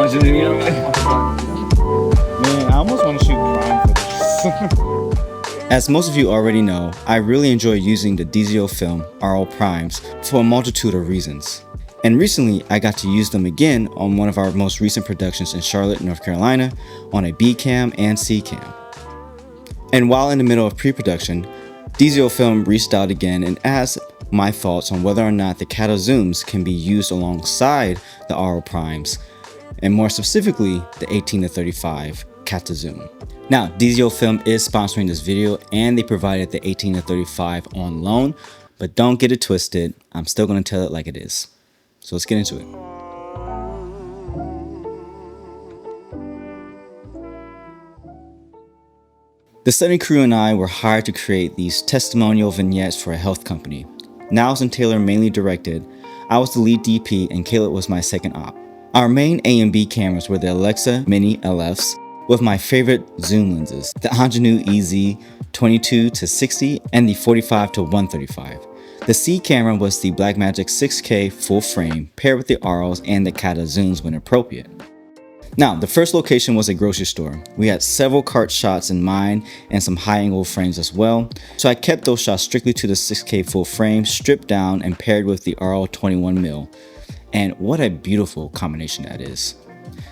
ingenue. Man, I almost want to shoot prime for this. As most of you already know, I really enjoy using the DZOfilm RL primes for a multitude of reasons. And recently, I got to use them again on one of our most recent productions in Charlotte, North Carolina, on a B cam and C cam. And while in the middle of pre-production, DZOfilm reached out again and asked my thoughts on whether or not the Catta zooms can be used alongside the RL primes, and more specifically, the 18-35 Catta zoom. Now, DZOfilm is sponsoring this video and they provided the 18-35 on loan, but don't get it twisted, I'm still going to tell it like it is. So let's get into it. The study crew and I were hired to create these testimonial vignettes for a health company. Niles and Taylor mainly directed, I was the lead DP and Caleb was my second op. Our main A and B cameras were the Alexa Mini LFs with my favorite zoom lenses, the Ingenue EZ 22-60 and the 45-135. The C camera was the Blackmagic 6K full frame paired with the Arles and the Catta zooms when appropriate. Now, the first location was a grocery store. We had several cart shots in mind and some high angle frames as well. So I kept those shots strictly to the 6K full frame, stripped down and paired with the RL 21mm. And what a beautiful combination that is.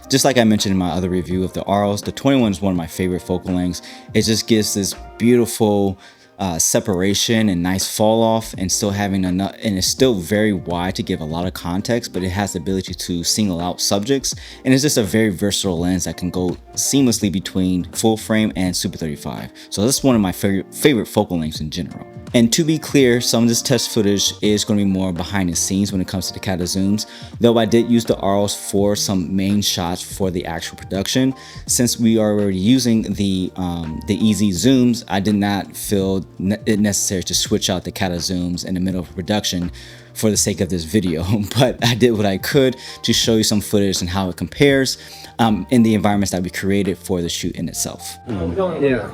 Just like I mentioned in my other review of the Arles, the 21 is one of my favorite focal lengths. It just gives this beautiful separation and nice fall off, and still having enough, and it's still very wide to give a lot of context, but it has the ability to single out subjects, and it's just a very versatile lens that can go seamlessly between full frame and Super 35. So this is one of my favorite focal lengths in general. And to be clear, some of this test footage is going to be more behind the scenes when it comes to the Catta zooms, though I did use the Arles for some main shots for the actual production. Since we are already using the EZ zooms, I did not feel it necessary to switch out the Catta zooms in the middle of production for the sake of this video, but I did what I could to show you some footage and how it compares in the environments that we created for the shoot in itself. Yeah.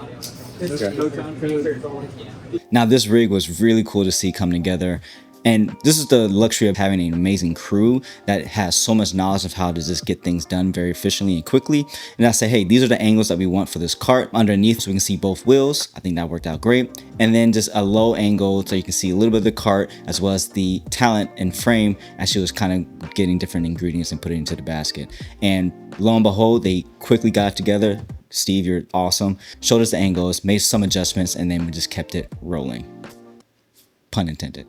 Now, this rig was really cool to see come together, and this is the luxury of having an amazing crew that has so much knowledge of how to just get things done very efficiently and quickly. And I say, hey, these are the angles that we want for this cart underneath so we can see both wheels. I think that worked out great. And then just a low angle so you can see a little bit of the cart as well as the talent and frame as she was kind of getting different ingredients and putting it into the basket. And lo and behold, they quickly got it together. Steve, you're awesome. Showed us the angles, made some adjustments, and then we just kept it rolling. Pun intended.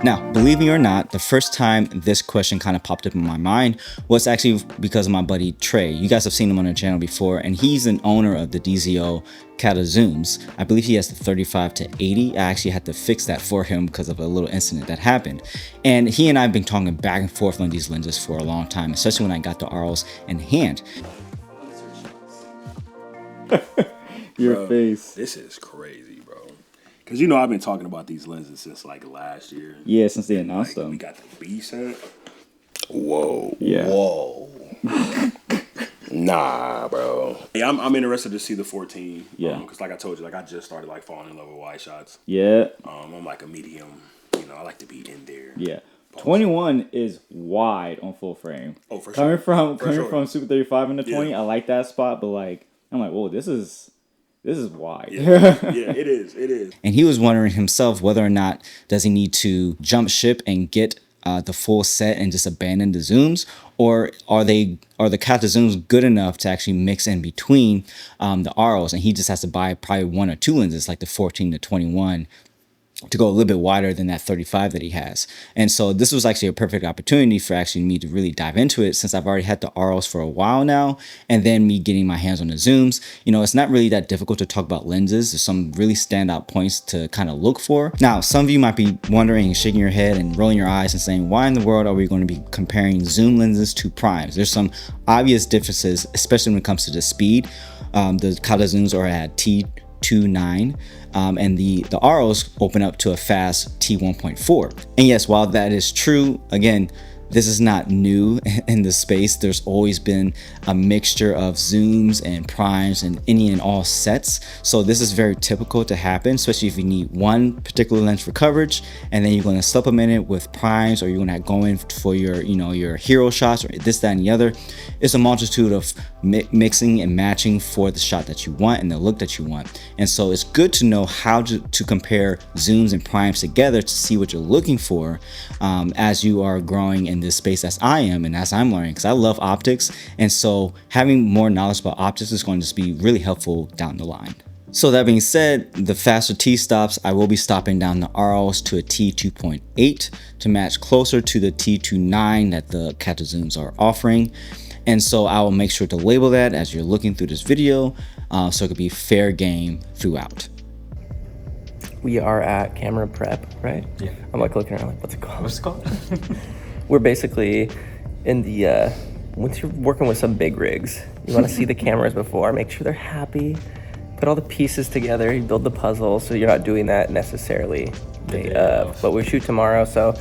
Now, believe me or not, the first time this question kind of popped up in my mind was actually because of my buddy Trey. You guys have seen him on the channel before, and he's an owner of the DZO Catta zooms. I believe he has the 35-80. I actually had to fix that for him because of a little incident that happened. And he and I have been talking back and forth on these lenses for a long time, especially when I got the Arles in hand. Your face. This is crazy, bro. Because, you know, I've been talking about these lenses since, like, last year. Yeah, since they announced them. We got the B set. Whoa. Yeah. Whoa. Nah, bro. Hey, I'm interested to see the 14. Yeah. Because, like I told you, like, I just started, like, falling in love with wide shots. Yeah. I'm, like, a medium. You know, I like to be in there. Yeah. 21 is wide on full frame. Oh, for sure. Coming from Super 35 into 20, I like that spot, but, like, I'm like, whoa, this is wide. Yeah, it is. And he was wondering himself whether or not does he need to jump ship and get the full set and just abandon the zooms, or are the Catta zooms good enough to actually mix in between the Arles, and he just has to buy probably one or two lenses like the 14-21 to go a little bit wider than that 35 that he has. And so this was actually a perfect opportunity for actually me to really dive into it, since I've already had the Arles for a while now, and then me getting my hands on the zooms. You know, it's not really that difficult to talk about lenses. There's some really standout points to kind of look for. Now, some of you might be wondering and shaking your head and rolling your eyes and saying, why in the world are we going to be comparing zoom lenses to primes? There's some obvious differences, especially when it comes to the speed. The Catta zooms are at T2.9, and the Arles open up to a fast T1.4. And yes, while that is true, again, This is not new in the space. There's always been a mixture of zooms and primes and any and all sets. So this is very typical to happen, especially if you need one particular lens for coverage, and then you're going to supplement it with primes, or you're going to go in for your, your hero shots, or this, that, and the other. It's a multitude of mixing and matching for the shot that you want and the look that you want. And so it's good to know how to compare zooms and primes together to see what you're looking for as you are growing in this space, as I am and as I'm learning, because I love optics. And so having more knowledge about optics is going to be really helpful down the line. So that being said, the faster T-stops, I will be stopping down the Arles to a T2.8 to match closer to the T2.9 that the Catta zooms are offering. And so I will make sure to label that as you're looking through this video, so it could be fair game throughout. We are at camera prep, right? Yeah. I'm like looking around like, what's it called? What's it called? We're basically in the, once you're working with some big rigs, you want to see the cameras before, make sure they're happy, put all the pieces together, you build the puzzle, so you're not doing that necessarily. But we shoot tomorrow, so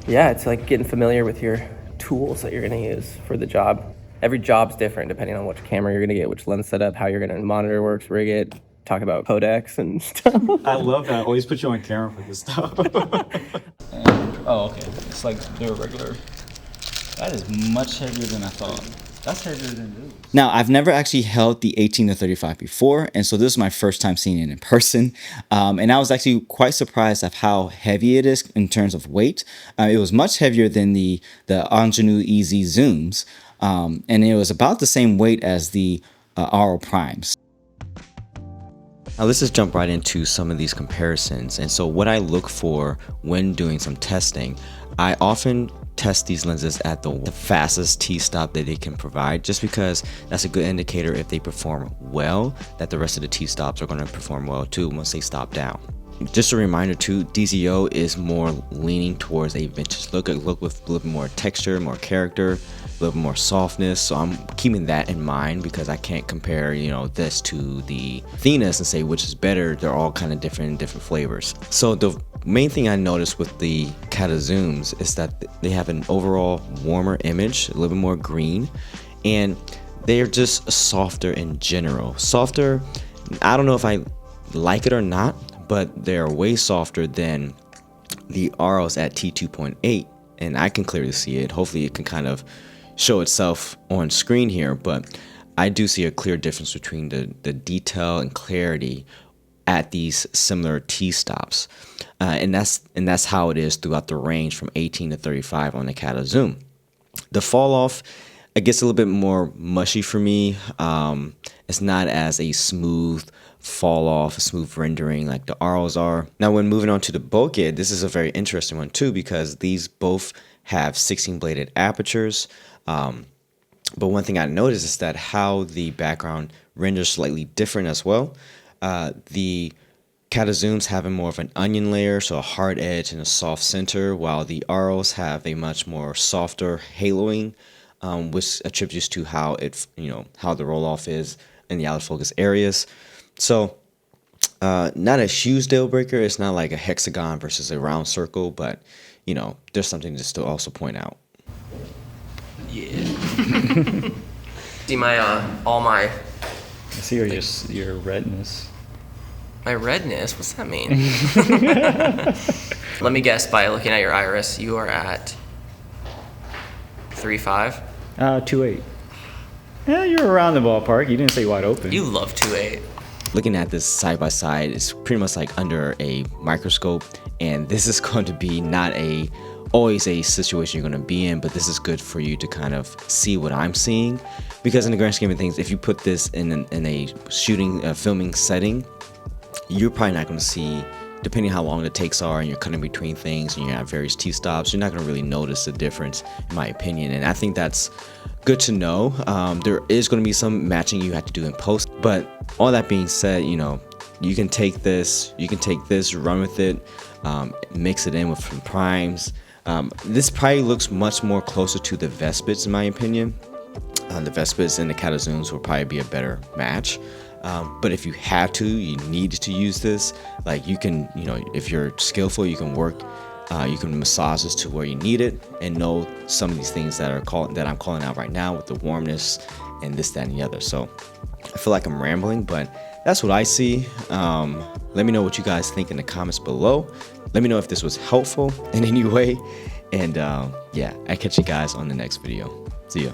yeah, it's like getting familiar with your tools that you're going to use for the job. Every job's different depending on which camera you're going to get, which lens setup, how you're going to monitor works, rig it, talk about codecs and stuff. I love that. I always put you on camera for this stuff. Oh, okay. It's like they're regular. That is much heavier than I thought. That's heavier than this. Now, I've never actually held the 18-35 before, and so this is my first time seeing it in person. And I was actually quite surprised at how heavy it is in terms of weight. It was much heavier than the Angenieux EZ zooms, and it was about the same weight as the Arles primes. Now let's just jump right into some of these comparisons. And so what I look for when doing some testing, I often test these lenses at the fastest T-stop that they can provide, just because that's a good indicator if they perform well, that the rest of the T-stops are going to perform well too once they stop down. Just a reminder too, DZO is more leaning towards a vintage look with a little bit more texture, more character, a little bit more softness. So I'm keeping that in mind because I can't compare, this to the Thenas and say which is better. They're all kind of different flavors. So the main thing I noticed with the Catta zooms is that they have an overall warmer image, a little bit more green, and they're just softer in general. Softer, I don't know if I like it or not, but they're way softer than the Arles at T2.8, and I can clearly see it. Hopefully it can kind of show itself on screen here, but I do see a clear difference between the detail and clarity at these similar T-stops. And that's how it is throughout the range from 18 to 35 on the Catta zoom. The fall off, it gets a little bit more mushy for me. It's not as a smooth fall off, a smooth rendering like the Arles are. Now when moving on to the bokeh, this is a very interesting one too, because these both have 16 bladed apertures. But one thing I noticed is that how the background renders slightly different as well. The Catta zooms have a more of an onion layer, so a hard edge and a soft center, while the Arles have a much more softer haloing, which attributes to how it, how the roll off is in the out of focus areas. So not a huge deal breaker. It's not like a hexagon versus a round circle, but there's something to still also point out. Yeah. See my all my. I see your redness. My redness? What's that mean? Let me guess, by looking at your iris, you are at 3.5? 2.8. Yeah, you're around the ballpark. You didn't say wide open. You love 2.8. Looking at this side by side, it's pretty much like under a microscope, and this is going to be not always a situation you're going to be in, but this is good for you to kind of see what I'm seeing, because in the grand scheme of things, if you put this in a filming setting, you're probably not going to see, depending how long the takes are and you're cutting between things and you have various T-stops, you're not going to really notice the difference, in my opinion. And I think that's good to know. There is going to be some matching you have to do in post, but all that being said, you can take this, run with it, mix it in with some primes. This probably looks much more closer to the Vespids, in my opinion. The Vespids and the Catta zooms will probably be a better match. But if you have to, you need to use this, like you can, if you're skillful, you can work You can massage this to where you need it, and know some of these things that I'm calling out right now with the warmness and this, that, and the other. So I feel like I'm rambling, but that's what I see. Let me know what you guys think in the comments below. Let me know if this was helpful in any way. And yeah, I catch you guys on the next video. See ya.